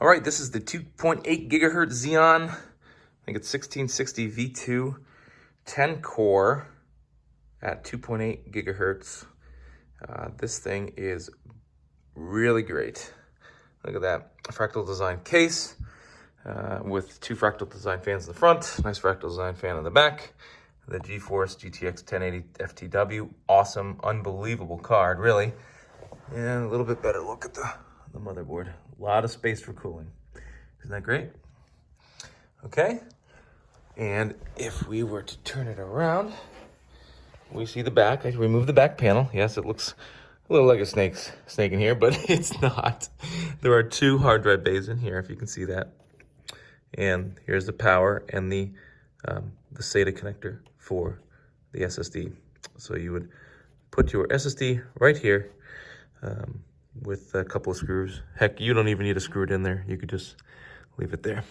All right, this is the 2.8 gigahertz Xeon. I think it's 1660 V2, 10 core at 2.8 gigahertz. This thing is really great. Look at that fractal design case with two fractal design fans in the front, nice fractal design fan on the back. The GeForce GTX 1080 FTW, awesome, unbelievable card, really. And a little bit better look at the motherboard. A lot of space for cooling. Isn't that great? Okay. And if we were to turn it around, we see the back. I remove the back panel. Yes, it looks a little like a snake in here, but it's not. There are two hard drive bays in here, if you can see that. And here's the power and the SATA connector for the SSD. So you would put your SSD right here with a couple of screws. Heck, you don't even need to screw it in there. You could just leave it there.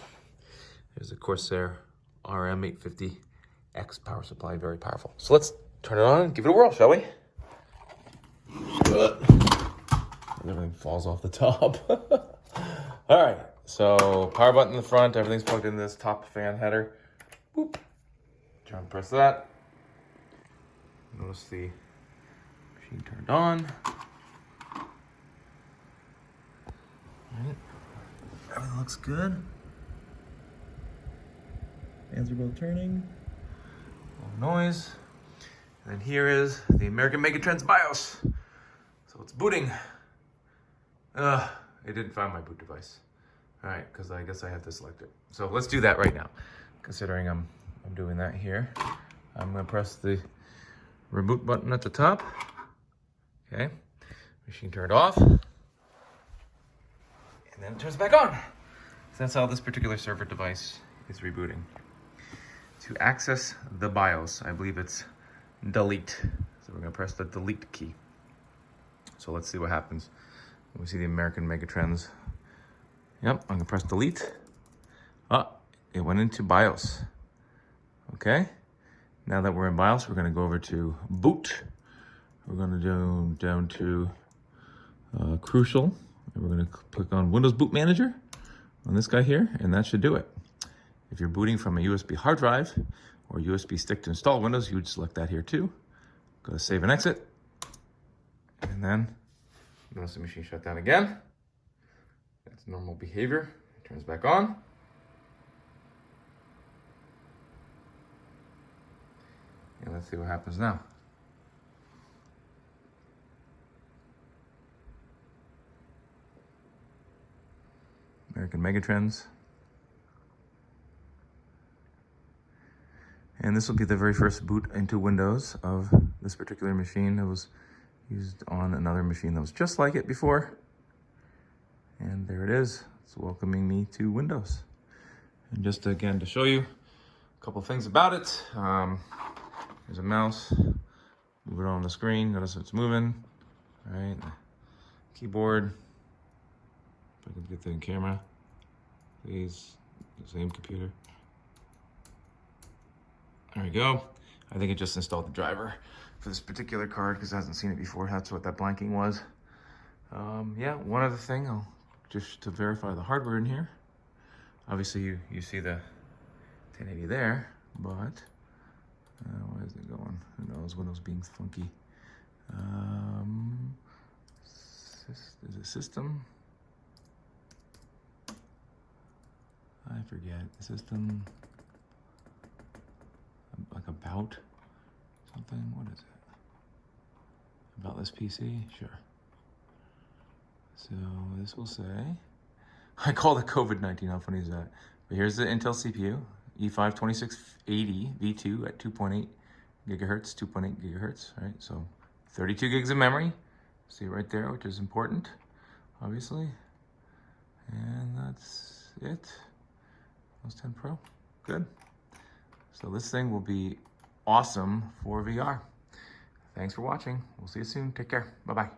There's a Corsair RM850X power supply, very powerful. So let's turn it on and give it a whirl, shall we? Everything falls off the top. All right, so power button in the front, everything's plugged in this top fan header. Boop. Try and press that. Notice the machine turned on. All right. Everything looks good. Fans are both turning. No noise. And then here is the American Megatrends BIOS. So it's booting. It didn't find my boot device. All right, because I guess I have to select it. So let's do that right now. Considering I'm doing that here, I'm gonna press the reboot button at the top. Okay, machine turned off, and then it turns back on. So that's how this particular server device is rebooting. To access the BIOS, I believe it's delete. So we're gonna press the delete key. So let's see what happens. We see the American Megatrends. Yep, I'm gonna press delete. It went into BIOS. Okay, now that we're in BIOS, we're gonna go over to boot. We're gonna go down to crucial. And we're gonna click on Windows Boot Manager on this guy here, and that should do it. If you're booting from a USB hard drive or USB stick to install Windows, you would select that here too. Go to save and exit. And then notice the machine shut down again. That's normal behavior. It turns back on. And let's see what happens now. American Megatrends. And this will be the very first boot into Windows of this particular machine. It was used on another machine that was just like it before. And there it is. It's welcoming me to Windows. And just again to show you a couple things about it. There's a mouse. Move it on the screen. Notice it's moving. All right. Keyboard. If I can get the camera. Please. The same computer. There we go. I think it just installed the driver for this particular card because it hasn't seen it before. That's what that blanking was. Yeah, one other thing, just to verify the hardware in here. Obviously, you see the 1080 there, but where is it going? Who knows? Windows being funky. Is it system? I forget. System. Like about something. What is it? About this PC? Sure. So this will say, I call it COVID-19. How funny is that? But here's the Intel CPU, E5 2680 V2 at 2.8 gigahertz, 2.8 gigahertz, right? So 32 gigs of memory. See it right there, which is important, obviously. And that's it. Windows 10 Pro. Good. So this thing will be awesome for VR. Thanks for watching. We'll see you soon. Take care. Bye-bye.